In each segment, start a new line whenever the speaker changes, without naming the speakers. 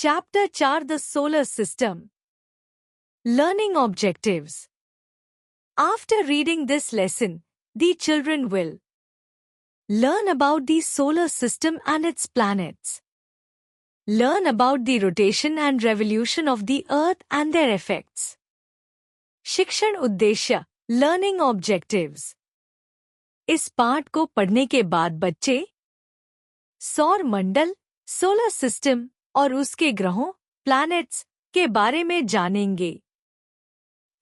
Chapter 4 The Solar System. Learning Objectives. After reading this lesson, the children will learn about the solar system and its planets. Learn about the rotation and revolution of the Earth and their effects. शिक्षण उद्देश्य learning objectives. इस पाठ को पढ़ने के बाद बच्चे सौर मंडल, सोलर सिस्टम और उसके ग्रहों, प्लैनेट्स के बारे में जानेंगे।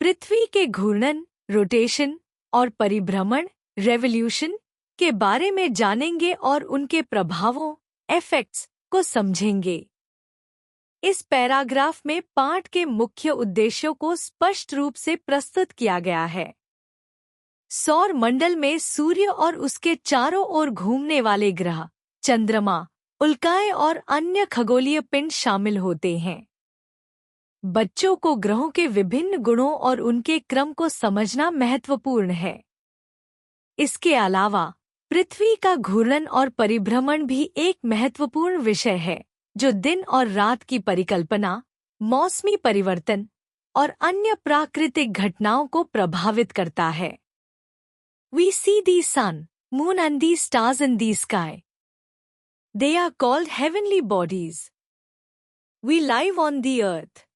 पृथ्वी के घूर्णन, रोटेशन और परिभ्रमण, रेवोल्यूशन के बारे में जानेंगे और उनके प्रभावों, इफेक्ट्स को समझेंगे। इस पैराग्राफ में पाठ के मुख्य उद्देश्यों को स्पष्ट रूप से प्रस्तुत किया गया है। सौर मंडल में सूर्य और उसके चारों ओर घूमने वाले ग्रह, चंद्रमा, उल्काएं और अन्य खगोलीय पिंड शामिल होते हैं। बच्चों को ग्रहों के विभिन्न गुणों और उनके क्रम को समझना महत्वपूर्ण है। इसके अलावा पृथ्वी का घूर्णन और परिभ्रमण भी एक महत्वपूर्ण विषय है, जो दिन और रात की परिकल्पना, मौसमी परिवर्तन और अन्य प्राकृतिक घटनाओं को प्रभावित करता है। We see the sun, moon and the stars in the sky. They are called heavenly bodies. We live on the earth.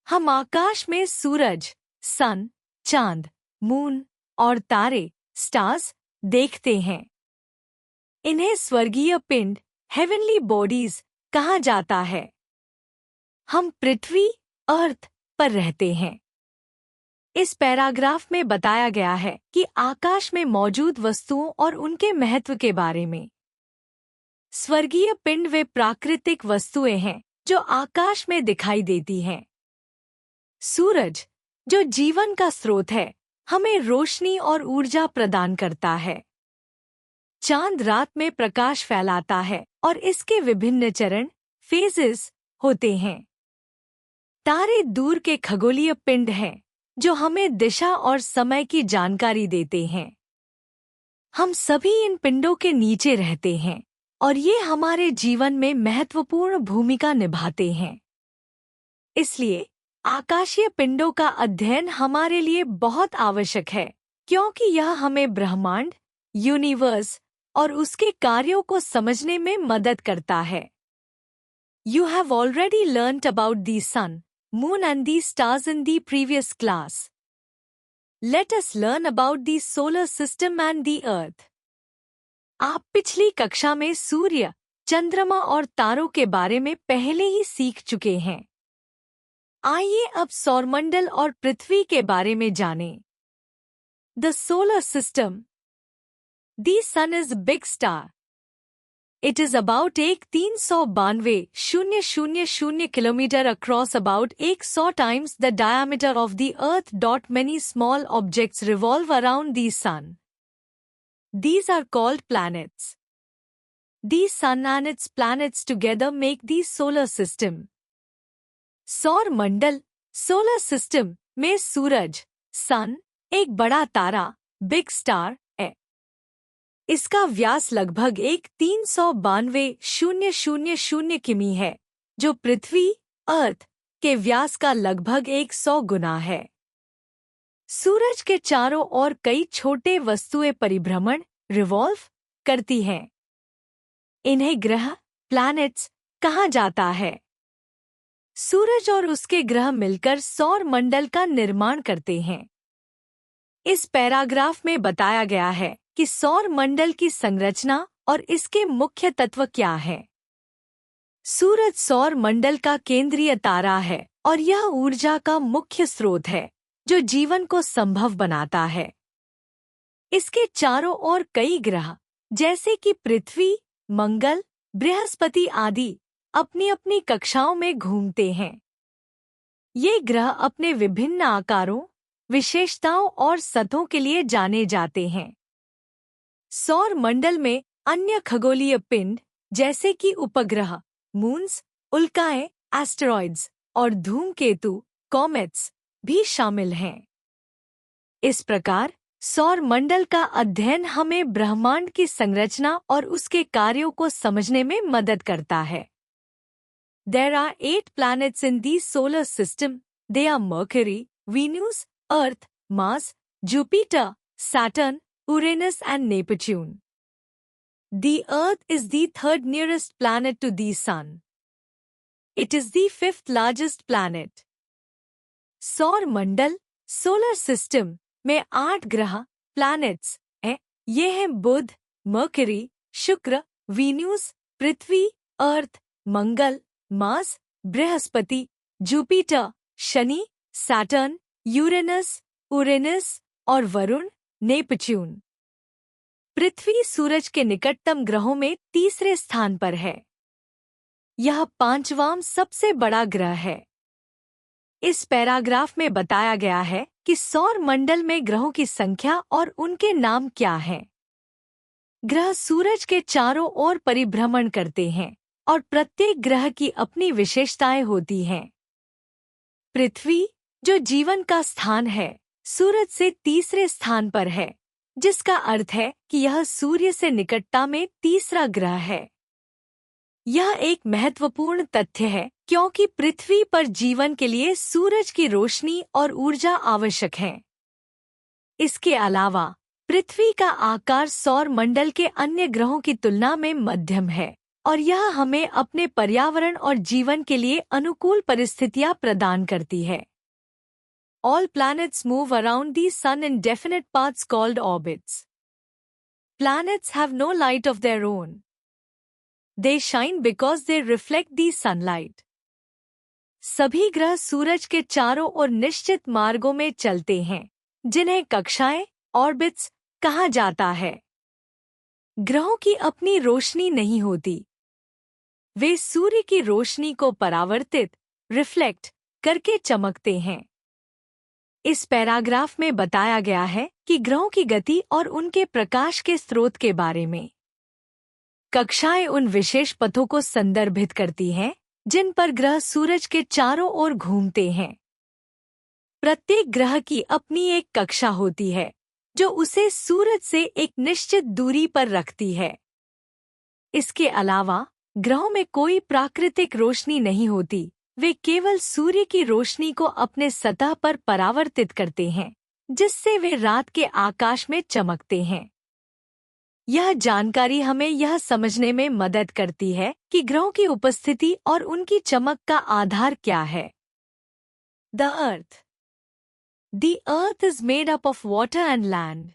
हम आकाश में सूरज, सन, चांद, मून और तारे, स्टार्स देखते हैं। इन्हें स्वर्गीय पिंड, हेवनली बॉडीज कहा जाता है। हम पृथ्वी, अर्थ पर रहते हैं। इस पैराग्राफ में बताया गया है कि आकाश में मौजूद वस्तुओं और उनके महत्व के बारे में। स्वर्गीय पिंड वे प्राकृतिक वस्तुएं हैं जो आकाश में दिखाई देती हैं। सूरज, जो जीवन का स्रोत है, हमें रोशनी और ऊर्जा प्रदान करता है। चांद रात में प्रकाश फैलाता है और इसके विभिन्न चरण, फेजेस होते हैं। तारे दूर के खगोलीय पिंड हैं जो हमें दिशा और समय की जानकारी देते हैं। हम सभी इन पिंडों के नीचे रहते हैं और ये हमारे जीवन में महत्वपूर्ण भूमिका निभाते हैं। इसलिए आकाशीय पिंडों का अध्ययन हमारे लिए बहुत आवश्यक है, क्योंकि यह हमें ब्रह्मांड, यूनिवर्स और उसके कार्यों को समझने में मदद करता है। You have already learnt about the sun, moon and the stars in the previous class. Let us learn about the solar system and the earth. आप पिछली कक्षा में सूर्य, चंद्रमा और तारों के बारे में पहले ही सीख चुके हैं। आइए अब सौरमंडल और पृथ्वी के बारे में जानें। The solar system. The sun is a big star. It is about 1392,000 kilometer across, about 100 times the diameter of the Earth. Many small objects revolve around the sun. These are called planets. The sun and its planets together make the solar system. सौर मंडल, solar system में सूरज, सन, एक बड़ा तारा, big star है। इसका व्यास लगभग 1392,000 किमी है, जो पृथ्वी, अर्थ के व्यास का लगभग 100 गुना है। सूरज के चारों ओर कई छोटे वस्तुएं परिभ्रमण, रिवॉल्व करती हैं। इन्हें ग्रह, प्लैनेट्स कहा जाता है। सूरज और उसके ग्रह मिलकर सौर मंडल का निर्माण करते हैं। इस पैराग्राफ में बताया गया है कि सौर मंडल की संरचना और इसके मुख्य तत्व क्या हैं। सूरज सौर मंडल का केंद्रीय तारा है और यह ऊर्जा का मुख्य स्रोत है जो जीवन को संभव बनाता है। इसके चारों ओर कई ग्रह, जैसे कि पृथ्वी, मंगल, बृहस्पति आदि, अपनी अपनी कक्षाओं में घूमते हैं। ये ग्रह अपने विभिन्न आकारों, विशेषताओं और सतहों के लिए जाने जाते हैं। सौर मंडल में अन्य खगोलीय पिंड, जैसे कि उपग्रह, मून्स, उल्काएं, एस्टेरॉइड्स और धूमकेतु, कॉमेट्स भी शामिल हैं। इस प्रकार सौर मंडल का अध्ययन हमें ब्रह्मांड की संरचना और उसके कार्यों को समझने में मदद करता है। There are 8 planets in the solar system. They are Mercury, Venus, Earth, Mars, Jupiter, Saturn, Uranus and Neptune. The Earth is the third nearest planet to the Sun. It is the fifth largest planet. सौर मंडल, solar system में 8 ग्रह, planets हैं। ये हैं बुध, Mercury, शुक्र, Venus, पृथ्वी, Earth, मंगल, मार्स, बृहस्पति, जुपिटर, शनि, सैटर्न, यूरेनस, उरेनस और वरुण, नेपच्यून। पृथ्वी सूरज के निकटतम ग्रहों में तीसरे स्थान पर है। यह 5वां सबसे बड़ा ग्रह है। इस पैराग्राफ में बताया गया है कि सौर मंडल में ग्रहों की संख्या और उनके नाम क्या हैं। ग्रह सूरज के चारों ओर परिभ्रमण करते हैं और प्रत्येक ग्रह की अपनी विशेषताएं होती हैं। पृथ्वी, जो जीवन का स्थान है, सूरज से तीसरे स्थान पर है, जिसका अर्थ है कि यह सूर्य से निकटता में तीसरा ग्रह है। यह एक महत्वपूर्ण तथ्य है क्योंकि पृथ्वी पर जीवन के लिए सूरज की रोशनी और ऊर्जा आवश्यक है। इसके अलावा पृथ्वी का आकार सौर मंडल के अन्य ग्रहों की तुलना में मध्यम है और यह हमें अपने पर्यावरण और जीवन के लिए अनुकूल परिस्थितियां प्रदान करती है। All planets move around the sun in definite paths called orbits. Planets have no light of their own. They shine because they reflect the sunlight. सभी ग्रह सूरज के चारों ओर निश्चित मार्गों में चलते हैं, जिन्हें कक्षाएं, ऑर्बिट्स कहा जाता है। ग्रहों की अपनी रोशनी नहीं होती। वे सूर्य की रोशनी को परावर्तित, रिफ्लेक्ट करके चमकते हैं। इस पैराग्राफ में बताया गया है कि ग्रहों की गति और उनके प्रकाश के स्रोत के बारे में। कक्षाएं उन विशेष पथों को संदर्भित करती हैं जिन पर ग्रह सूरज के चारों ओर घूमते हैं। प्रत्येक ग्रह की अपनी एक कक्षा होती है जो उसे सूरज से एक निश्चित दूरी पर रखती है। इसके अलावा ग्रहों में कोई प्राकृतिक रोशनी नहीं होती, वे केवल सूर्य की रोशनी को अपने सतह पर परावर्तित करते हैं, जिससे वे रात के आकाश में चमकते हैं। यह जानकारी हमें यह समझने में मदद करती है कि ग्रहों की उपस्थिति और उनकी चमक का आधार क्या है। The earth. The earth is made up of water and land.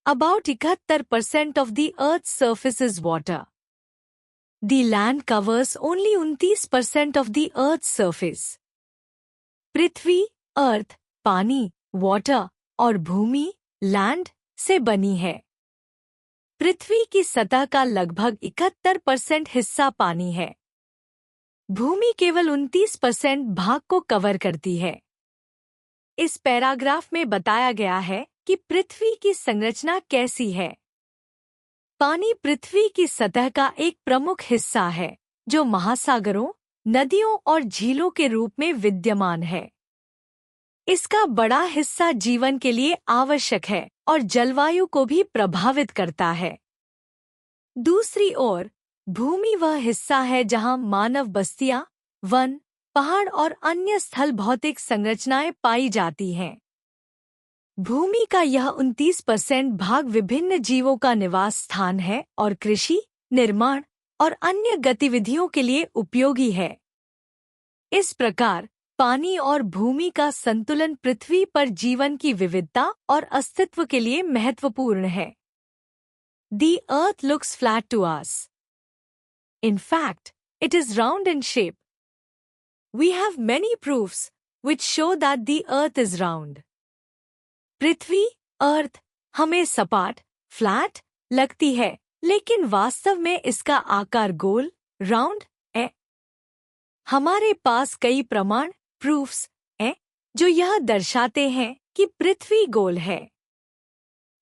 About 71% of the earth's surface is water. The land covers only 29% of the earth's surface. पृथ्वी, अर्थ, पानी, वाटर और भूमि, लैंड से बनी है। पृथ्वी की सतह का लगभग 71% हिस्सा पानी है। भूमि केवल 29% भाग को कवर करती है। इस पैराग्राफ में बताया गया है कि पृथ्वी की संरचना कैसी है। पानी पृथ्वी की सतह का एक प्रमुख हिस्सा है जो महासागरों, नदियों और झीलों के रूप में विद्यमान है। इसका बड़ा हिस्सा जीवन के लिए आवश्यक है और जलवायु को भी प्रभावित करता है। दूसरी ओर, भूमि वह हिस्सा है जहां मानव बस्तियां, वन, पहाड़ और अन्य स्थल भौतिक संरचनाएं पाई जाती हैं। भूमि का यह 29% भाग विभिन्न जीवों का निवास स्थान है और कृषि, निर्माण और अन्य गतिविधियों के लिए उपयोगी है। इस प्रकार पानी और भूमि का संतुलन पृथ्वी पर जीवन की विविधता और अस्तित्व के लिए महत्वपूर्ण है। The earth looks flat to us. In fact, it is round in shape. We have many proofs which show that the earth is round. पृथ्वी, अर्थ, हमें सपाट, फ्लैट लगती है, लेकिन वास्तव में इसका आकार गोल, राउंड है। हमारे पास कई प्रमाण, प्रूफ्स हैं, जो यह दर्शाते हैं कि पृथ्वी गोल है।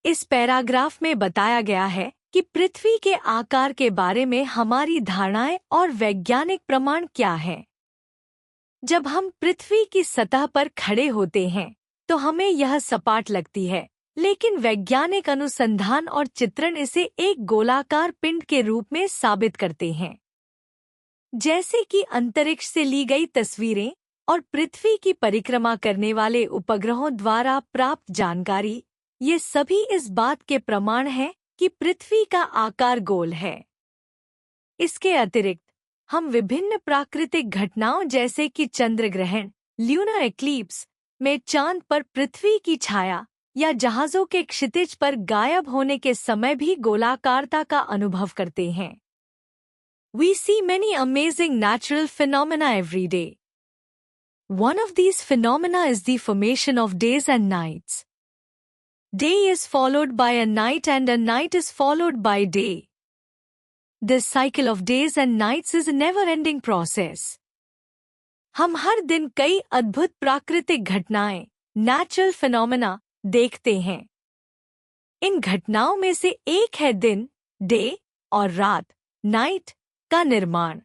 इस पैराग्राफ में बताया गया है कि पृथ्वी के आकार के बारे में हमारी धारणाएं और वैज्ञानिक प्रमाण क्या हैं। जब हम पृथ्वी की सतह पर खड़े होते हैं तो हमें यह सपाट लगती है, लेकिन वैज्ञानिक अनुसंधान और चित्रण इसे एक गोलाकार पिंड के रूप में साबित करते हैं। जैसे कि अंतरिक्ष से ली गई तस्वीरें और पृथ्वी की परिक्रमा करने वाले उपग्रहों द्वारा प्राप्त जानकारी, ये सभी इस बात के प्रमाण हैं कि पृथ्वी का आकार गोल है। इसके अतिरिक्त हम विभिन्न प्राकृतिक घटनाओं जैसे कि चंद्र ग्रहण, ल्यूनर एक्लिप्स में चांद पर पृथ्वी की छाया या जहाजों के क्षितिज पर गायब होने के समय भी गोलाकारता का अनुभव करते हैं। We see many amazing natural phenomena every day. One of these phenomena is the formation of days and nights. Day is followed by a night and a night is followed by day. This cycle of days and nights is a never-ending process. हम हर दिन कई अद्भुत प्राकृतिक घटनाएं, natural phenomena देखते हैं। इन घटनाओं में से एक है दिन, डे, और रात, नाइट का निर्माण।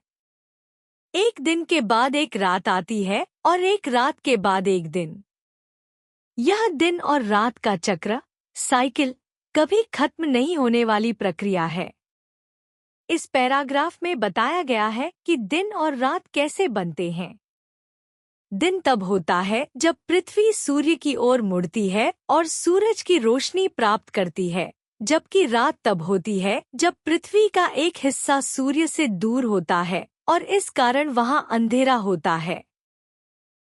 एक दिन के बाद एक रात आती है और एक रात के बाद एक दिन। यह दिन और रात का चक्र, साइकिल, कभी खत्म नहीं होने वाली प्रक्रिया है। इस पैराग्राफ में बताया गया है कि दिन और रात कैसे बनते हैं। दिन तब होता है जब पृथ्वी सूर्य की ओर मुड़ती है और सूरज की रोशनी प्राप्त करती है, जबकि रात तब होती है जब पृथ्वी का एक हिस्सा सूर्य से दूर होता है और इस कारण वहां अंधेरा होता है।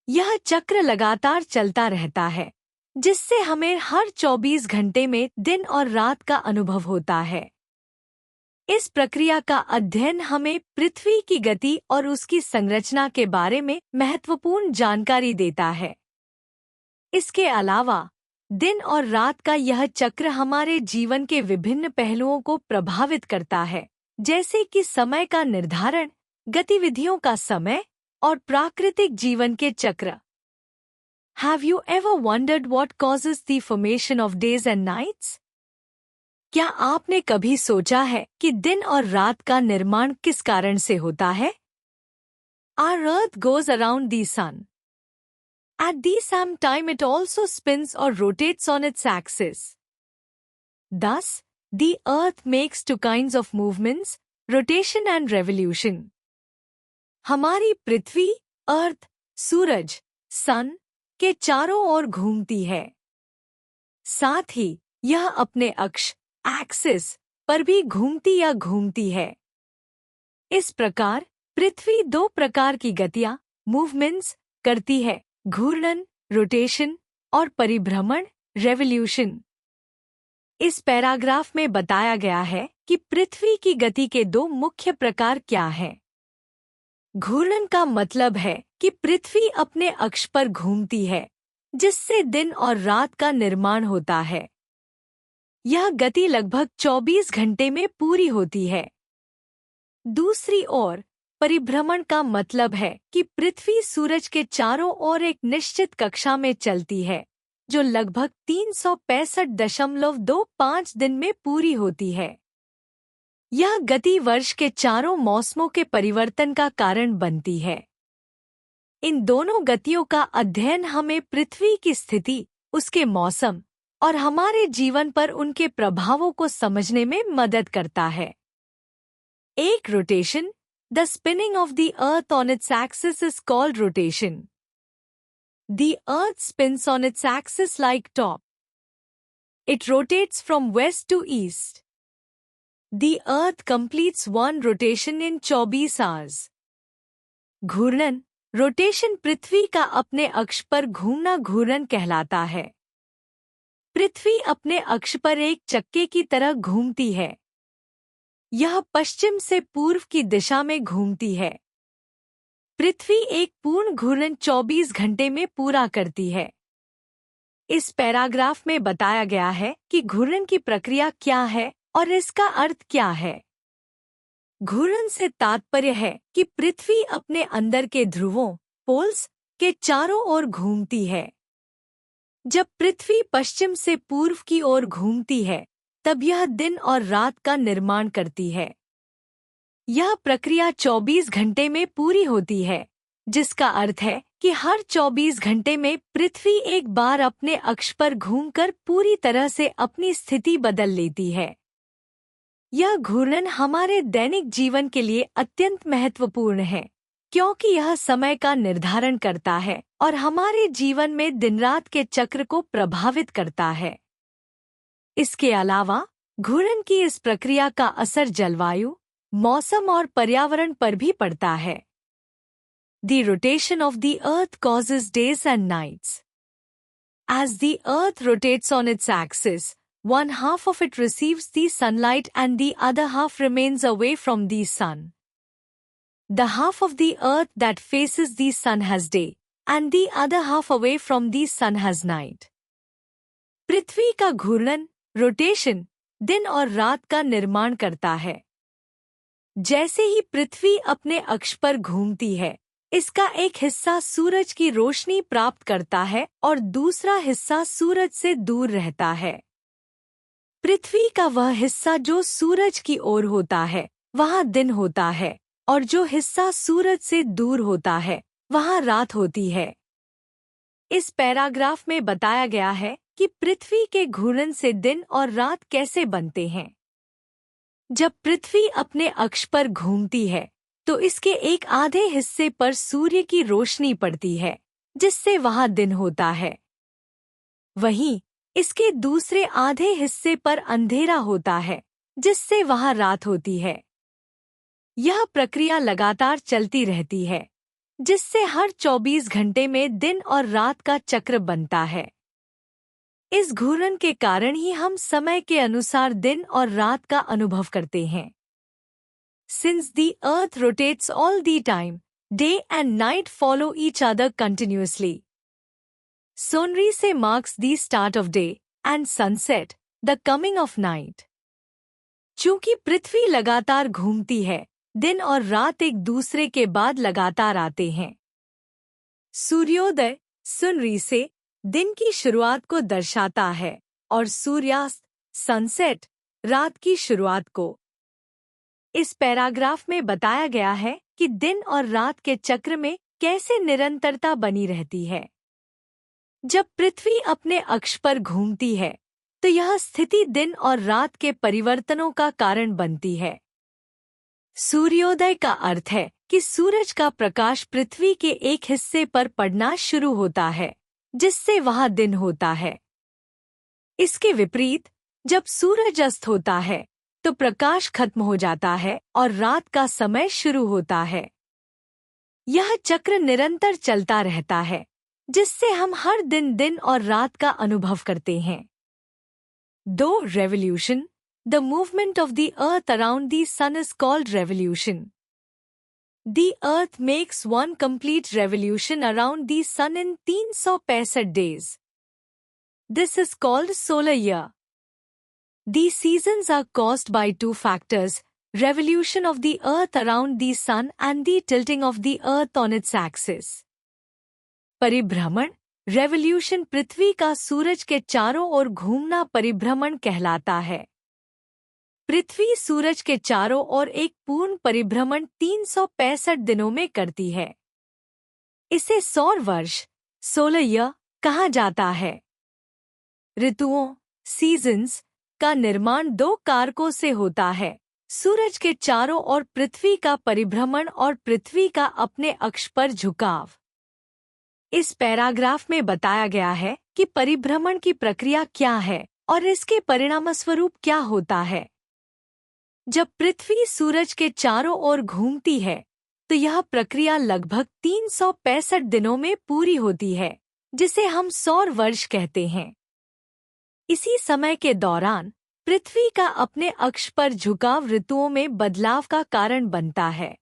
यह चक्र लगातार चलता रहता है, जिससे हमें हर 24 घंटे में दिन और रात का अनुभव होता है। इस प्रक्रिया का अध्ययन हमें पृथ्वी की गति और उसकी संरचना के बारे में महत्वपूर्ण जानकारी देता है। इसके अलावा दिन और रात का यह चक्र हमारे जीवन के विभिन्न पहलुओं को प्रभावित करता है, जैसे कि समय का निर्धारण, गतिविधियों का समय और प्राकृतिक जीवन के चक्र। Have you ever wondered what causes the formation of days and nights? क्या आपने कभी सोचा है कि दिन और रात का निर्माण किस कारण से होता है? Our Earth goes around the sun. At the same time it also spins or rotates on its axis. Thus, the Earth makes two kinds of movements, rotation and revolution. हमारी पृथ्वी, अर्थ, सूरज, सन के चारों ओर घूमती है। साथ ही यह अपने अक्ष, एक्सिस पर भी घूमती या घूमती है। इस प्रकार पृथ्वी दो प्रकार की गतियां, मूवमेंट्स, करती है: घूर्णन, रोटेशन, और परिभ्रमण, रेवोल्यूशन। इस पैराग्राफ में बताया गया है कि पृथ्वी की गति के दो मुख्य प्रकार क्या हैं। घूर्णन का मतलब है कि पृथ्वी अपने अक्ष पर घूमती है, जिससे दिन और रात का निर्माण होता है। यह गति लगभग 24 घंटे में पूरी होती है। दूसरी ओर परिभ्रमण का मतलब है कि पृथ्वी सूरज के चारों ओर एक निश्चित कक्षा में चलती है, जो लगभग 365.25 दिन में पूरी होती है। यह गति वर्ष के चारों मौसमों के परिवर्तन का कारण बनती है। इन दोनों गतियों का अध्ययन हमें पृथ्वी की स्थिति, उसके मौसम और हमारे जीवन पर उनके प्रभावों को समझने में मदद करता है। एक rotation, the spinning of the earth on its axis is called rotation. The earth spins on its axis like top. It rotates from west to east. The earth completes one rotation in 24 hours. घूर्णन, rotation पृथ्वी का अपने अक्ष पर घूमना घूर्णन कहलाता है। पृथ्वी अपने अक्ष पर एक चक्के की तरह घूमती है। यह पश्चिम से पूर्व की दिशा में घूमती है। पृथ्वी एक पूर्ण घूर्णन 24 घंटे में पूरा करती है। इस पैराग्राफ में बताया गया है कि घूर्णन की प्रक्रिया क्या है और इसका अर्थ क्या है। घूर्णन से तात्पर्य है कि पृथ्वी अपने अंदर के ध्रुवों, पोल्स, के चारों ओर घूमती है। जब पृथ्वी पश्चिम से पूर्व की ओर घूमती है, तब यह दिन और रात का निर्माण करती है। यह प्रक्रिया 24 घंटे में पूरी होती है, जिसका अर्थ है कि हर 24 घंटे में पृथ्वी एक बार अपने अक्ष पर घूमकर पूरी तरह से अपनी स्थिति बदल लेती है। यह घूर्णन हमारे दैनिक जीवन के लिए अत्यंत महत्वपूर्ण है, क्योंकि यह समय का निर्धारण करता है और हमारे जीवन में दिन रात के चक्र को प्रभावित करता है। इसके अलावा घूर्णन की इस प्रक्रिया का असर जलवायु, मौसम और पर्यावरण पर भी पड़ता है। The rotation of the Earth causes days and nights. As the Earth rotates on its axis, one half of it receives the sunlight and the other half remains away from the sun. The half of the Earth that faces the sun has day, and the other half away from the sun has night. पृथ्वी का घूर्णन, rotation, दिन और रात का निर्माण करता है। जैसे ही पृथ्वी अपने अक्ष पर घूमती है, इसका एक हिस्सा सूरज की रोशनी प्राप्त करता है और दूसरा हिस्सा सूरज से दूर रहता है। पृथ्वी का वह हिस्सा जो सूरज की ओर होता है, वहाँ दिन होता है, और जो हिस्सा सूरज से दूर होता है, वहाँ रात होती है। इस पैराग्राफ में बताया गया है कि पृथ्वी के घूर्णन से दिन और रात कैसे बनते हैं। जब पृथ्वी अपने अक्ष पर घूमती है, तो इसके एक आधे हिस्से पर सूर्य की रोशनी पड़ती है, जिससे वहाँ दिन होता है। वहीं इसके दूसरे आधे हिस्से पर अंधेरा होता है, जिससे वहाँ रात होती है। यह प्रक्रिया लगातार चलती रहती है, जिससे हर 24 घंटे में दिन और रात का चक्र बनता है। इस घूर्णन के कारण ही हम समय के अनुसार दिन और रात का अनुभव करते हैं। Since the earth rotates all the time, day and night follow each other continuously. Sunrise marks the start of day and sunset, the coming of night. चूंकि पृथ्वी लगातार घूमती है, दिन और रात एक दूसरे के बाद लगातार आते हैं। सूर्योदय, sunrise, दिन की शुरुआत को दर्शाता है और सूर्यास्त, सनसेट, रात की शुरुआत को। इस पैराग्राफ में बताया गया है कि दिन और रात के चक्र में कैसे निरंतरता बनी रहती है। जब पृथ्वी अपने अक्ष पर घूमती है, तो यह स्थिति दिन और रात के परिवर्तनों का कारण बनती है। सूर्योदय का अर्थ है कि सूरज का प्रकाश पृथ्वी के एक हिस्से पर पड़ना शुरू होता है, जिससे वहाँ दिन होता है। इसके विपरीत, जब सूरज अस्त होता है, तो प्रकाश खत्म हो जाता है और रात का समय शुरू होता है। यह चक्र निरंतर चलता रहता है, जिससे हम हर दिन दिन और रात का अनुभव करते हैं। दो revolution, the movement of the earth around the sun is called revolution. The earth makes one complete revolution around the sun in 365 days. This is called solar year. These seasons are caused by two factors, revolution of the earth around the sun and the tilting of the earth on its axis. परिभ्रमण, revolution पृथ्वी का सूरज के चारों ओर घूमना परिभ्रमण कहलाता है। पृथ्वी सूरज के चारों ओर एक पूर्ण परिभ्रमण 365 दिनों में करती है। इसे सौर वर्ष, सोलर ईयर, कहा जाता है। ऋतुओं, सीजन्स, का निर्माण दो कारकों से होता है, सूरज के चारों ओर पृथ्वी का परिभ्रमण और पृथ्वी का अपने अक्ष पर झुकाव। इस पैराग्राफ में बताया गया है कि परिभ्रमण की प्रक्रिया क्या है और इसके परिणामस्वरूप क्या होता है। जब पृथ्वी सूरज के चारों ओर घूमती है, तो यह प्रक्रिया लगभग 365 दिनों में पूरी होती है, जिसे हम सौर वर्ष कहते हैं। इसी समय के दौरान पृथ्वी का अपने अक्ष पर झुकाव ऋतुओं में बदलाव का कारण बनता है।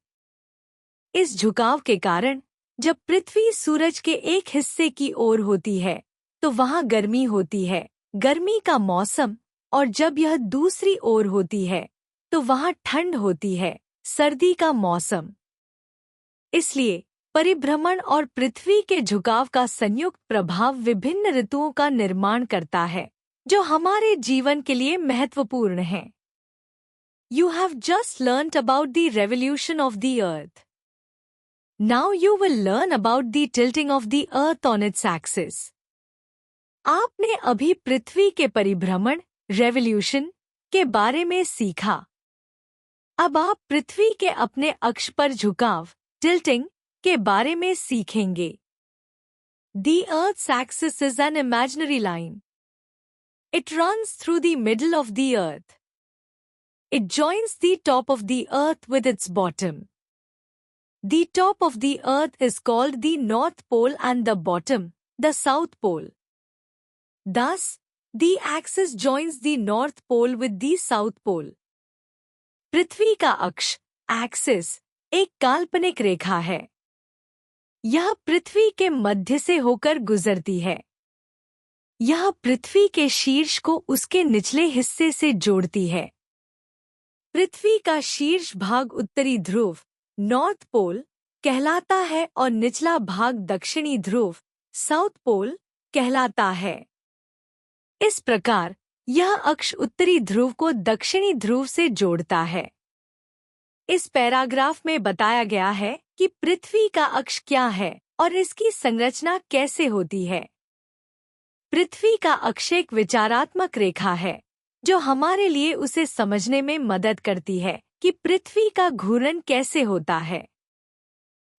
इस झुकाव के कारण जब पृथ्वी सूरज के एक हिस्से की ओर होती है, तो वहाँ गर्मी होती है, गर्मी का मौसम, और जब यह दूसरी ओर होती है, तो वहाँ ठंड होती है, सर्दी का मौसम। इसलिए परिभ्रमण और पृथ्वी के झुकाव का संयुक्त प्रभाव विभिन्न ऋतुओं का निर्माण करता है, जो हमारे जीवन के लिए महत्वपूर्ण है। You have just learnt about the revolution of the earth. Now you will learn about the tilting of the earth on its axis. आपने अभी पृथ्वी के परिभ्रमण, रेवोल्यूशन, के बारे में सीखा, अब आप पृथ्वी के अपने अक्ष पर झुकाव टिल्टिंग के बारे में सीखेंगे। The Earth's axis is an imaginary line. It runs through the middle of the Earth. It joins the top of the Earth with its bottom. The top of the Earth is called the North Pole and the bottom, the South Pole. Thus, the axis joins the North Pole with the South Pole. पृथ्वी का अक्ष axis एक काल्पनिक रेखा है। यह पृथ्वी के मध्य से होकर गुजरती है। यह पृथ्वी के शीर्ष को उसके निचले हिस्से से जोड़ती है। पृथ्वी का शीर्ष भाग उत्तरी ध्रुव नॉर्थ पोल कहलाता है और निचला भाग दक्षिणी ध्रुव साउथ पोल कहलाता है। इस प्रकार यह अक्ष उत्तरी ध्रुव को दक्षिणी ध्रुव से जोड़ता है। इस पैराग्राफ में बताया गया है कि पृथ्वी का अक्ष क्या है और इसकी संरचना कैसे होती है। पृथ्वी का अक्ष एक विचारात्मक रेखा है जो हमारे लिए उसे समझने में मदद करती है कि पृथ्वी का घूर्णन कैसे होता है।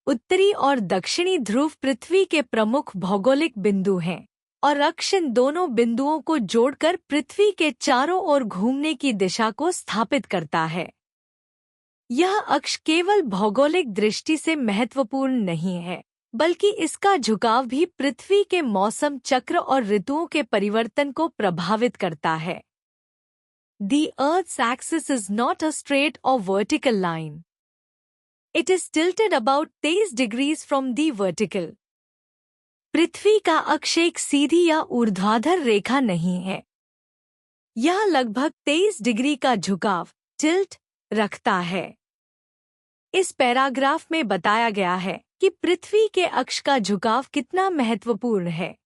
उत्तरी और दक्षिणी ध्रुव पृथ्वी के प्रमुख भौगोलिक बिंदु हैं और अक्ष इन दोनों बिंदुओं को जोड़कर पृथ्वी के चारों ओर घूमने की दिशा को स्थापित करता है। यह अक्ष केवल भौगोलिक दृष्टि से महत्वपूर्ण नहीं है, बल्कि इसका झुकाव भी पृथ्वी के मौसम चक्र और ऋतुओं के परिवर्तन को प्रभावित करता है। The Earth's axis is not a straight or vertical line. It is tilted about 23 degrees from the vertical. पृथ्वी का अक्ष एक सीधी या ऊर्ध्वाधर रेखा नहीं है। यह लगभग 23 डिग्री का झुकाव टिल्ट रखता है। इस पैराग्राफ में बताया गया है कि पृथ्वी के अक्ष का झुकाव कितना महत्वपूर्ण है।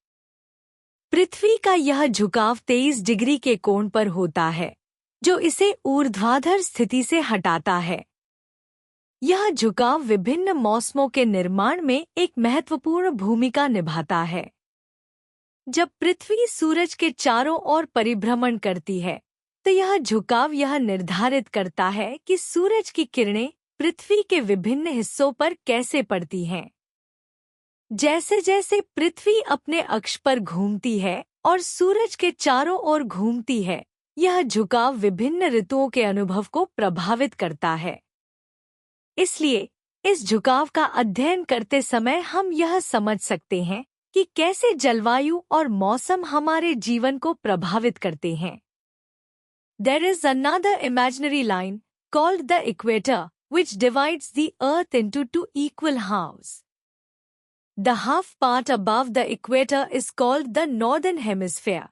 पृथ्वी का यह झुकाव 23 डिग्री के कोण पर होता है, जो इसे ऊर्ध्वाधर स्थिति से हटाता है। यह झुकाव विभिन्न मौसमों के निर्माण में एक महत्वपूर्ण भूमिका निभाता है। जब पृथ्वी सूरज के चारों ओर परिभ्रमण करती है, तो यह झुकाव यह निर्धारित करता है कि सूरज की किरणें पृथ्वी के विभिन्न हिस्सों पर कैसे पड़ती हैं। जैसे जैसे पृथ्वी अपने अक्ष पर घूमती है और सूरज के चारों ओर घूमती है, यह झुकाव विभिन्न ऋतुओं के अनुभव को प्रभावित करता है। इसलिए इस झुकाव का अध्ययन करते समय हम यह समझ सकते हैं कि कैसे जलवायु और मौसम हमारे जीवन को प्रभावित करते हैं। There is another imaginary line called the equator, which divides the earth into two equal halves. The half part above the equator is called the northern hemisphere.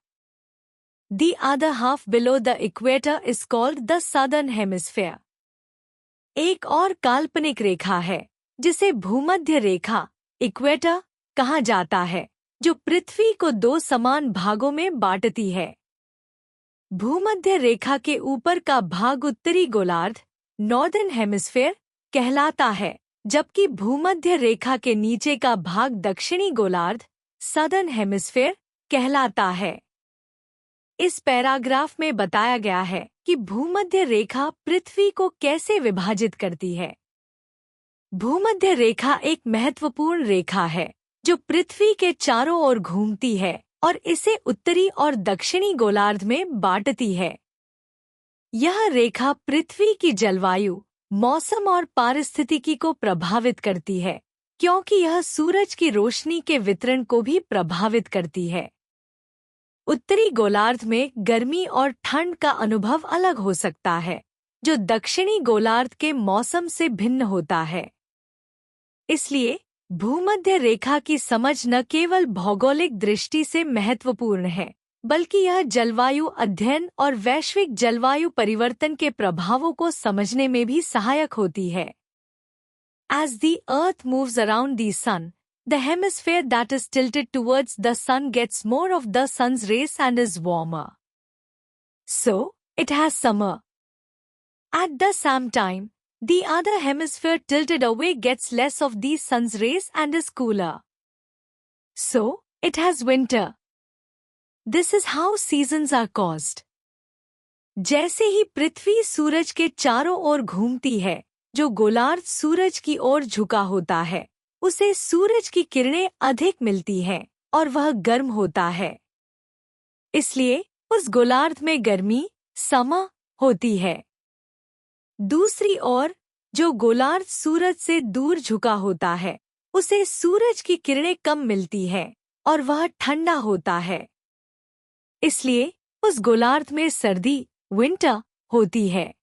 The other half below the equator is called the southern hemisphere. एक और काल्पनिक रेखा है जिसे भूमध्य रेखा equator कहा जाता है, जो पृथ्वी को दो समान भागों में बांटती है। भूमध्य रेखा के ऊपर का भाग उत्तरी गोलार्ध नॉर्दर्न हेमिस्फेयर कहलाता है, जबकि भूमध्य रेखा के नीचे का भाग दक्षिणी गोलार्ध सदर्न हेमिस्फेयर कहलाता है। इस पैराग्राफ में बताया गया है कि भूमध्य रेखा पृथ्वी को कैसे विभाजित करती है। भूमध्य रेखा एक महत्वपूर्ण रेखा है जो पृथ्वी के चारों ओर घूमती है और इसे उत्तरी और दक्षिणी गोलार्ध में बांटती है। यह रेखा पृथ्वी की जलवायु, मौसम और पारिस्थितिकी को प्रभावित करती है, क्योंकि यह सूरज की रोशनी के वितरण को भी प्रभावित करती है। उत्तरी गोलार्ध में गर्मी और ठंड का अनुभव अलग हो सकता है, जो दक्षिणी गोलार्ध के मौसम से भिन्न होता है। इसलिए भूमध्य रेखा की समझ न केवल भौगोलिक दृष्टि से महत्वपूर्ण है, बल्कि यह जलवायु अध्ययन और वैश्विक जलवायु परिवर्तन के प्रभावों को समझने में भी सहायक होती है। As the Earth moves around the sun, the hemisphere that is tilted towards the sun gets more of the sun's rays and is warmer. So, it has summer. At the same time, the other hemisphere tilted away gets less of the sun's rays and is cooler. So, it has winter. This is how seasons are caused. जैसे ही पृथ्वी सूरज के चारों ओर घूमती है, जो गोलार्ध सूरज की ओर झुका होता है, उसे सूरज की किरणें अधिक मिलती हैं और वह गर्म होता है। इसलिए उस गोलार्ध में गर्मी समा होती है। दूसरी ओर जो गोलार्ध सूरज से दूर झुका होता है, उसे सूरज की किरणें कम मिलती हैं और वह ठंडा होता है। इसलिए उस गोलार्ध में सर्दी विंटर होती है।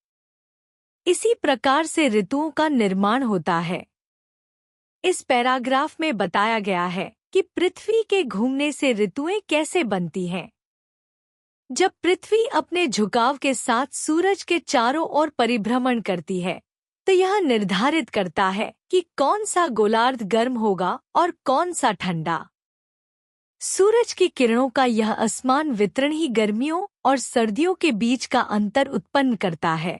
इसी प्रकार से ऋतुओं का निर्माण होता है। इस पैराग्राफ में बताया गया है कि पृथ्वी के घूमने से ऋतुएं कैसे बनती हैं। जब पृथ्वी अपने झुकाव के साथ सूरज के चारों ओर परिभ्रमण करती है, तो यह निर्धारित करता है कि कौन सा गोलार्ध गर्म होगा और कौन सा ठंडा। सूरज की किरणों का यह असमान वितरण ही गर्मियों और सर्दियों के बीच का अंतर उत्पन्न करता है।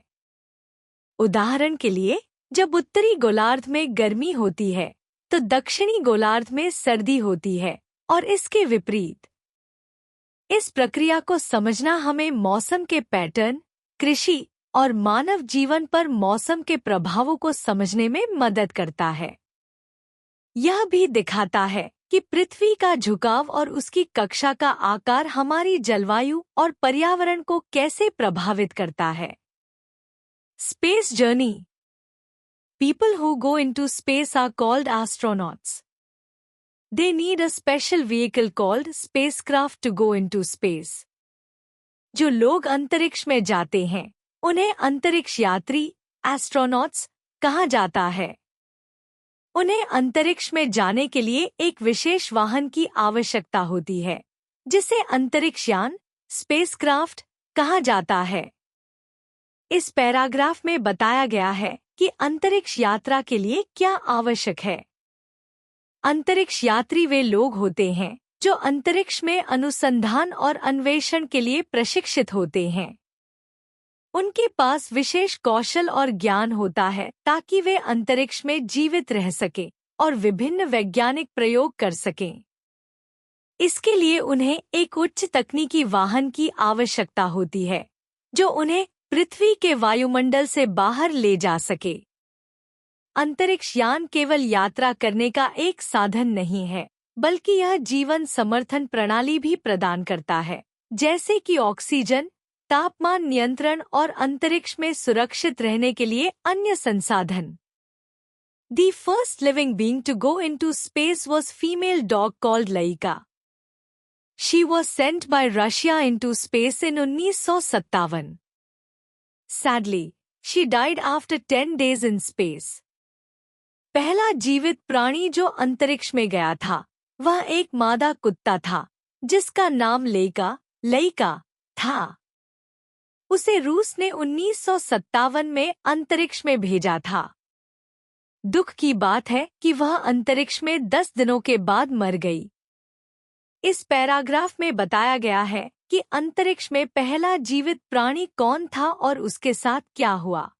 उदाहरण के लिए, जब उत्तरी गोलार्ध में गर्मी होती है, तो दक्षिणी गोलार्ध में सर्दी होती है और इसके विपरीत। इस प्रक्रिया को समझना हमें मौसम के पैटर्न, कृषि और मानव जीवन पर मौसम के प्रभावों को समझने में मदद करता है। यह भी दिखाता है कि पृथ्वी का झुकाव और उसकी कक्षा का आकार हमारी जलवायु और पर्यावरण को कैसे प्रभावित करता है। Space journey. People who go into space are called astronauts. They need a special vehicle called spacecraft to go into space. जो लोग अंतरिक्ष में जाते हैं, उन्हें अंतरिक्ष यात्री एस्ट्रोनॉट्स कहा जाता है। उन्हें अंतरिक्ष में जाने के लिए एक विशेष वाहन की आवश्यकता होती है, जिसे अंतरिक्ष यान स्पेसक्राफ्ट कहा जाता है। इस पैराग्राफ में बताया गया है कि अंतरिक्ष यात्रा के लिए क्या आवश्यक है। अंतरिक्ष यात्री वे लोग होते हैं जो अंतरिक्ष में अनुसंधान और अन्वेषण के लिए प्रशिक्षित होते हैं। उनके पास विशेष कौशल और ज्ञान होता है ताकि वे अंतरिक्ष में जीवित रह सकें और विभिन्न वैज्ञानिक प्रयोग कर सकें। इसके लिए उन्हें एक उच्च तकनीकी वाहन की आवश्यकता होती है, जो उन्हें पृथ्वी के वायुमंडल से बाहर ले जा सके। अंतरिक्ष यान केवल यात्रा करने का एक साधन नहीं है, बल्कि यह जीवन समर्थन प्रणाली भी प्रदान करता है, जैसे कि ऑक्सीजन, तापमान नियंत्रण और अंतरिक्ष में सुरक्षित रहने के लिए अन्य संसाधन। The first living being to go into space was female dog called Laika. She was sent by Russia into space in 1957. Sadly, she died after 10 days in space. पहला जीवित प्राणी जो अंतरिक्ष में गया था, वह एक मादा कुत्ता था, जिसका नाम लइका था। उसे रूस ने 1957 में अंतरिक्ष में भेजा था। दुख की बात है कि वह अंतरिक्ष में 10 दिनों के बाद मर गई। इस पैराग्राफ में बताया गया है कि अंतरिक्ष में पहला जीवित प्राणी कौन था और उसके साथ क्या हुआ।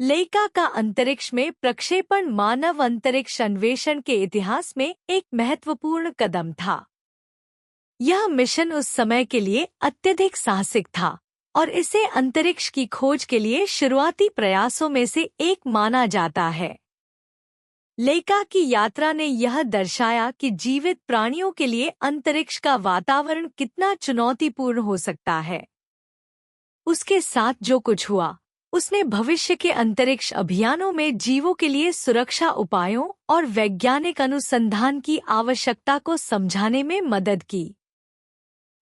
लेका का अंतरिक्ष में प्रक्षेपण मानव अंतरिक्ष अन्वेषण के इतिहास में एक महत्वपूर्ण कदम था। यह मिशन उस समय के लिए अत्यधिक साहसिक था और इसे अंतरिक्ष की खोज के लिए शुरुआती प्रयासों में से एक माना जाता है। लेका की यात्रा ने यह दर्शाया कि जीवित प्राणियों के लिए अंतरिक्ष का वातावरण कितना चुनौतीपूर्ण हो सकता है। उसके साथ जो कुछ हुआ, उसने भविष्य के अंतरिक्ष अभियानों में जीवों के लिए सुरक्षा उपायों और वैज्ञानिक अनुसंधान की आवश्यकता को समझाने में मदद की।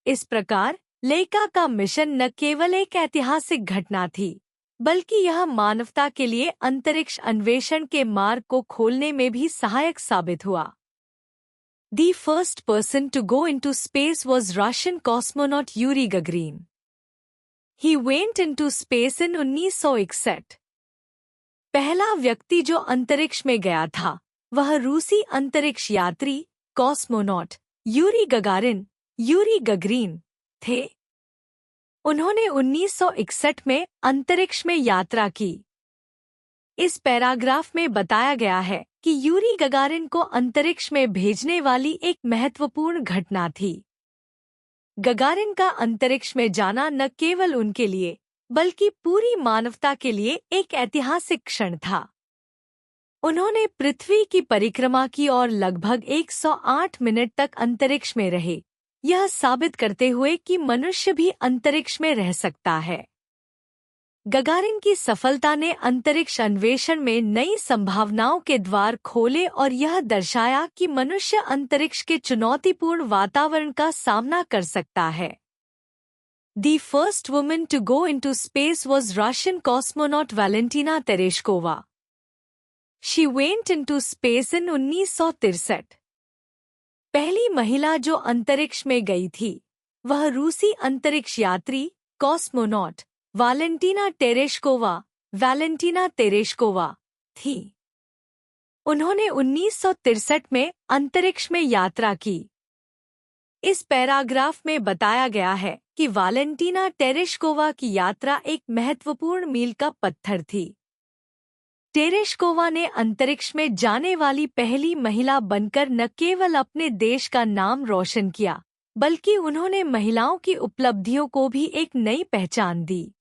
इस प्रकार लेका का मिशन न केवल एक ऐतिहासिक घटना थी, बल्कि यह मानवता के लिए अंतरिक्ष अन्वेषण के मार्ग को खोलने में भी सहायक साबित हुआ। The first person to go into space was Russian cosmonaut Yuri Gagarin. He went into space in 1961. पहला व्यक्ति जो अंतरिक्ष में गया था, वह रूसी अंतरिक्ष यात्री कॉस्मोनॉट यूरी गगरीन थे। उन्होंने 1961 में अंतरिक्ष में यात्रा की। इस पैराग्राफ में बताया गया है कि यूरी गगारिन को अंतरिक्ष में भेजने वाली एक महत्वपूर्ण घटना थी। गगारिन का अंतरिक्ष में जाना न केवल उनके लिए बल्कि पूरी मानवता के लिए एक ऐतिहासिक क्षण था। उन्होंने पृथ्वी की परिक्रमा की और लगभग 108 मिनट तक अंतरिक्ष में रहे, यह साबित करते हुए कि मनुष्य भी अंतरिक्ष में रह सकता है। गगारिन की सफलता ने अंतरिक्ष अन्वेषण में नई संभावनाओं के द्वार खोले और यह दर्शाया कि मनुष्य अंतरिक्ष के चुनौतीपूर्ण वातावरण का सामना कर सकता है। The first woman to go into space was Russian cosmonaut Valentina Tereshkova. She went into space in 1963. पहली महिला जो अंतरिक्ष में गई थी, वह रूसी अंतरिक्ष यात्री कॉस्मोनॉट वैलेंटीना तेरेशकोवा थी। उन्होंने 1963 में अंतरिक्ष में यात्रा की। इस पैराग्राफ में बताया गया है कि वैलेंटीना तेरेशकोवा की यात्रा एक महत्वपूर्ण मील का पत्थर थी। तेरेशकोवा ने अंतरिक्ष में जाने वाली पहली महिला बनकर न केवल अपने देश का नाम रोशन किया, बल्कि उन्होंने महिलाओं की उपलब्धियों को भी एक नई पहचान दी।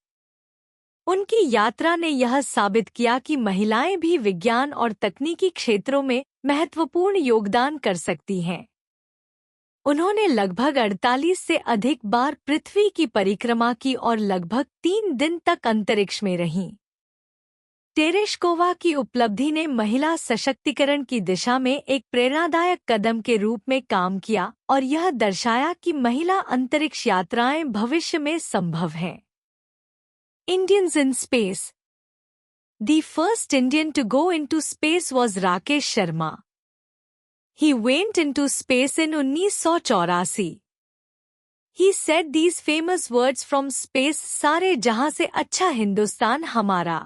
उनकी यात्रा ने यह साबित किया कि महिलाएं भी विज्ञान और तकनीकी क्षेत्रों में महत्वपूर्ण योगदान कर सकती हैं। उन्होंने लगभग 48 से अधिक बार पृथ्वी की परिक्रमा की और लगभग 3 दिन तक अंतरिक्ष में रहीं। तेरेशकोवा की उपलब्धि ने महिला सशक्तिकरण की दिशा में एक प्रेरणादायक कदम के रूप में काम किया और यह दर्शाया कि महिला अंतरिक्ष यात्राएं भविष्य में संभव हैं। Indians in space. The first Indian to go into space was Rakesh Sharma. He went into space in 1984. He said these famous words from space, सारे जहां से अच्छा हिंदुस्तान हमारा।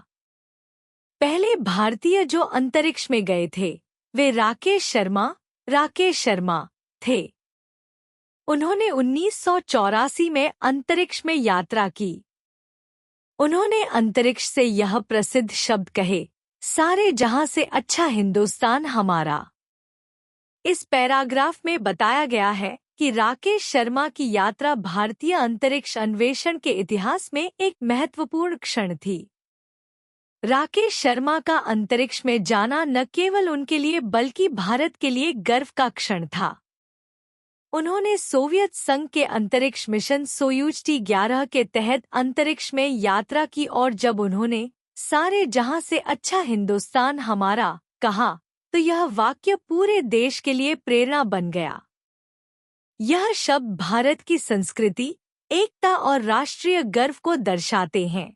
पहले भारतीय जो अंतरिक्ष में गए थे, वे राकेश शर्मा थे। उन्होंने 1984 में अंतरिक्ष में यात्रा की। उन्होंने अंतरिक्ष से यह प्रसिद्ध शब्द कहे, सारे जहां से अच्छा हिंदुस्तान हमारा। इस पैराग्राफ में बताया गया है कि राकेश शर्मा की यात्रा भारतीय अंतरिक्ष अन्वेषण के इतिहास में एक महत्वपूर्ण क्षण थी। राकेश शर्मा का अंतरिक्ष में जाना न केवल उनके लिए बल्कि भारत के लिए गर्व का क्षण था। उन्होंने सोवियत संघ के अंतरिक्ष मिशन सोयूज T-11 के तहत अंतरिक्ष में यात्रा की और जब उन्होंने सारे जहां से अच्छा हिंदुस्तान हमारा कहा, तो यह वाक्य पूरे देश के लिए प्रेरणा बन गया। यह शब्द भारत की संस्कृति, एकता और राष्ट्रीय गर्व को दर्शाते हैं।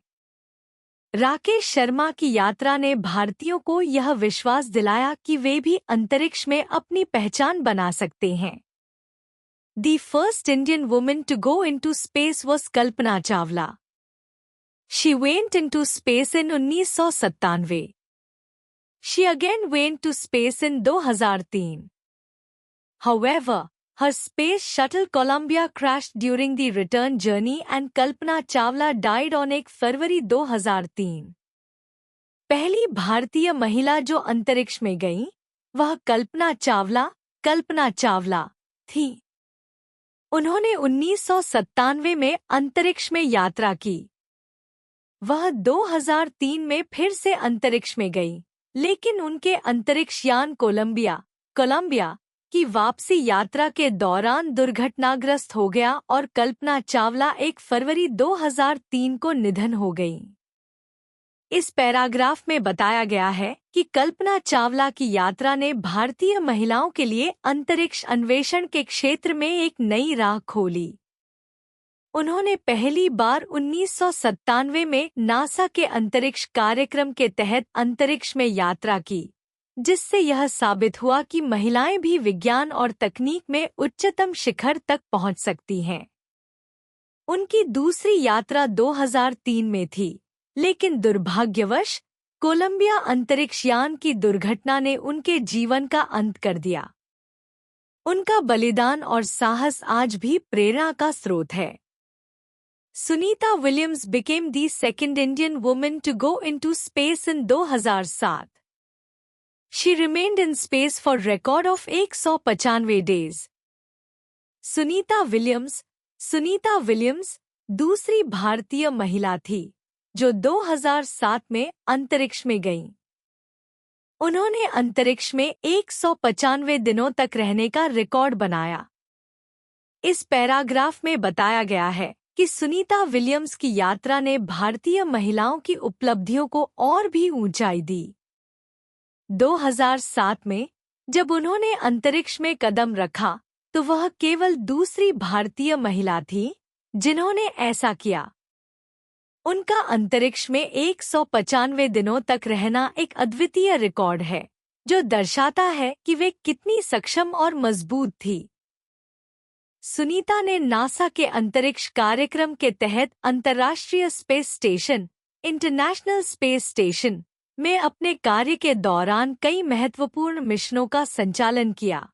राकेश शर्मा की यात्रा ने भारतीयों को यह विश्वास दिलाया कि वे भी अंतरिक्ष में अपनी पहचान बना सकते हैं। The first Indian woman to go into space was Kalpana Chawla. She went into space in 1997. She again went to space in 2003. However, her space shuttle Columbia crashed during the return journey and Kalpana Chawla died on 1 फरवरी 2003. पहली भारतीय महिला जो अंतरिक्ष में गई, वह कल्पना चावला थी। उन्होंने 1997 में अंतरिक्ष में यात्रा की। वह 2003 में फिर से अंतरिक्ष में गई, लेकिन उनके अंतरिक्ष यान कोलंबिया की वापसी यात्रा के दौरान दुर्घटनाग्रस्त हो गया और कल्पना चावला 1 फरवरी 2003 को निधन हो गई। इस पैराग्राफ में बताया गया है कि कल्पना चावला की यात्रा ने भारतीय महिलाओं के लिए अंतरिक्ष अन्वेषण के क्षेत्र में एक नई राह खोली। उन्होंने पहली बार 1997 में नासा के अंतरिक्ष कार्यक्रम के तहत अंतरिक्ष में यात्रा की, जिससे यह साबित हुआ कि महिलाएं भी विज्ञान और तकनीक में उच्चतम शिखर तक पहुंच सकती हैं। उनकी दूसरी यात्रा 2003 में थी, लेकिन दुर्भाग्यवश कोलंबिया अंतरिक्ष यान की दुर्घटना ने उनके जीवन का अंत कर दिया। उनका बलिदान और साहस आज भी प्रेरणा का स्रोत है। Sunita Williams became the second Indian woman to go into space in 2007. She remained in space for record of 195 days. Sunita Williams Sunita Williams दूसरी भारतीय महिला थी जो 2007 में अंतरिक्ष में गईं। उन्होंने अंतरिक्ष में 195 दिनों तक रहने का रिकॉर्ड बनाया। इस पैराग्राफ में बताया गया है कि सुनीता विलियम्स की यात्रा ने भारतीय महिलाओं की उपलब्धियों को और भी ऊंचाई दी। 2007 में जब उन्होंने अंतरिक्ष में कदम रखा तो वह केवल दूसरी भारतीय महिला थी जिन्होंने ऐसा किया। उनका अंतरिक्ष में 195 दिनों तक रहना एक अद्वितीय रिकॉर्ड है जो दर्शाता है कि वे कितनी सक्षम और मजबूत थी। सुनीता ने नासा के अंतरिक्ष कार्यक्रम के तहत अंतर्राष्ट्रीय space station international space station में अपने कार्य के दौरान कई महत्वपूर्ण मिशनों का संचालन किया।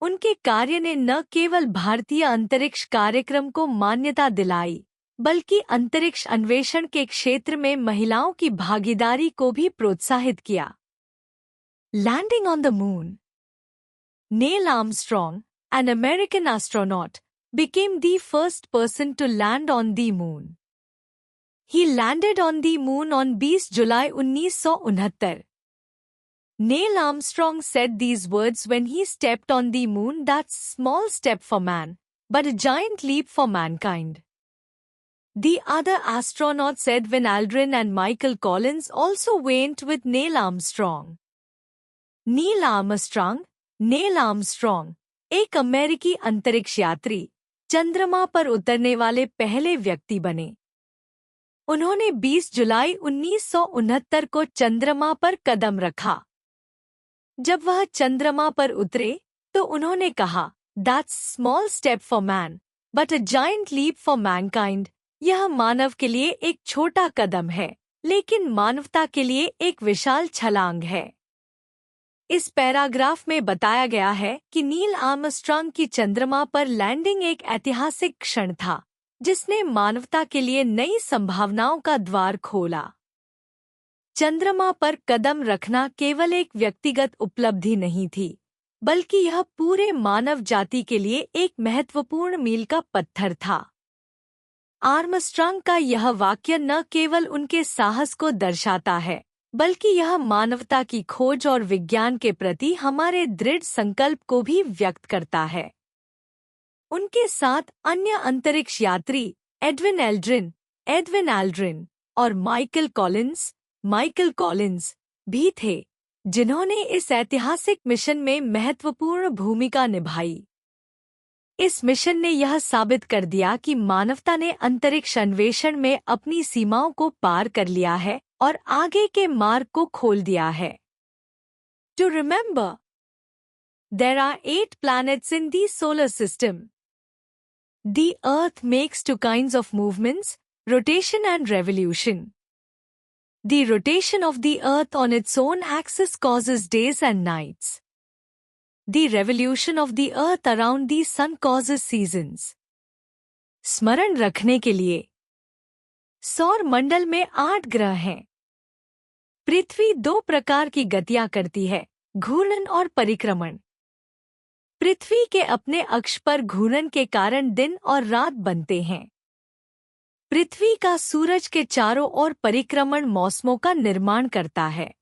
उनके कार्य ने न केवल भारतीय अंतरिक्ष कार्यक्रम को मान्यता दिलाई बल्कि अंतरिक्ष अन्वेषण के क्षेत्र में महिलाओं की भागीदारी को भी प्रोत्साहित किया। Landing on the moon. Neil Armstrong, an American astronaut, became the first person to land on the moon. He landed on the moon on 20 July 1969. Neil Armstrong said these words when he stepped on the moon: "That's a small step for man, but a giant leap for mankind." The other astronauts Edwin Aldrin and Michael Collins also went with Neil Armstrong. Neil Armstrong एक अमेरिकी अंतरिक्ष यात्री चंद्रमा पर उतरने वाले पहले व्यक्ति बने। उन्होंने 20 जुलाई 1969 को चंद्रमा पर कदम रखा। जब वह चंद्रमा पर उतरे तो उन्होंने कहा, "That's a small step for man, but a giant leap for mankind." यह मानव के लिए एक छोटा कदम है, लेकिन मानवता के लिए एक विशाल छलांग है। इस पैराग्राफ में बताया गया है कि नील आर्मस्ट्रांग की चंद्रमा पर लैंडिंग एक ऐतिहासिक क्षण था जिसने मानवता के लिए नई संभावनाओं का द्वार खोला। चंद्रमा पर कदम रखना केवल एक व्यक्तिगत उपलब्धि नहीं थी, बल्कि यह पूरे मानव जाति के लिए एक महत्वपूर्ण मील का पत्थर था। आर्मस्ट्रांग का यह वाक्य न केवल उनके साहस को दर्शाता है, बल्कि यह मानवता की खोज और विज्ञान के प्रति हमारे दृढ़ संकल्प को भी व्यक्त करता है। उनके साथ अन्य अंतरिक्ष यात्री एडविन एल्ड्रिन और माइकल कॉलिंस भी थे, जिन्होंने इस ऐतिहासिक मिशन में महत्वपूर्ण भूमिका निभाई। इस मिशन ने यह साबित कर दिया कि मानवता ने अंतरिक्ष अन्वेषण में अपनी सीमाओं को पार कर लिया है और आगे के मार्ग को खोल दिया है। To remember, there are 8 planets in the solar system. The Earth makes 2 kinds of movements, rotation and revolution. The rotation of the Earth on its own axis causes days and nights. The revolution of the Earth around the Sun causes seasons. स्मरण रखने के लिए, सौर मंडल में 8 ग्रह हैं। पृथ्वी 2 प्रकार की गतियां करती है, घूर्णन और परिक्रमण। पृथ्वी के अपने अक्ष पर घूर्णन के कारण दिन और रात बनते हैं। पृथ्वी का सूरज के चारों ओर परिक्रमण मौसमों का निर्माण करता है।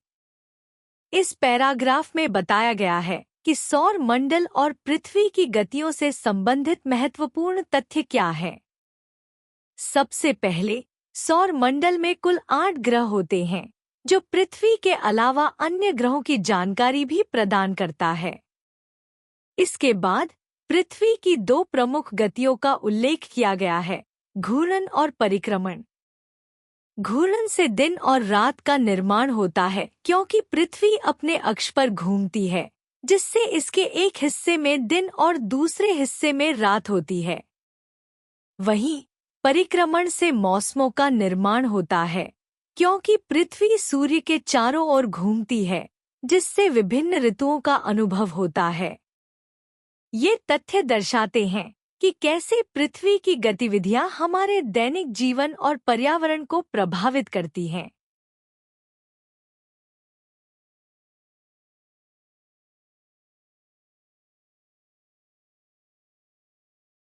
इस पैराग्राफ में बताया गया है कि सौर मंडल और पृथ्वी की गतियों से संबंधित महत्वपूर्ण तथ्य क्या है। सबसे पहले, सौर मंडल में कुल 8 ग्रह होते हैं, जो पृथ्वी के अलावा अन्य ग्रहों की जानकारी भी प्रदान करता है। इसके बाद पृथ्वी की 2 प्रमुख गतियों का उल्लेख किया गया है, घूर्णन और परिक्रमण। घूर्णन से दिन और रात का निर्माण होता है क्योंकि पृथ्वी अपने अक्ष पर घूमती है, जिससे इसके एक हिस्से में दिन और दूसरे हिस्से में रात होती है। वहीं परिक्रमण से मौसमों का निर्माण होता है, क्योंकि पृथ्वी सूर्य के चारों ओर घूमती है, जिससे विभिन्न ऋतुओं का अनुभव होता है। ये तथ्य दर्शाते हैं कि कैसे पृथ्वी की गतिविधियां हमारे दैनिक जीवन और पर्यावरण को प्रभावित करती हैं।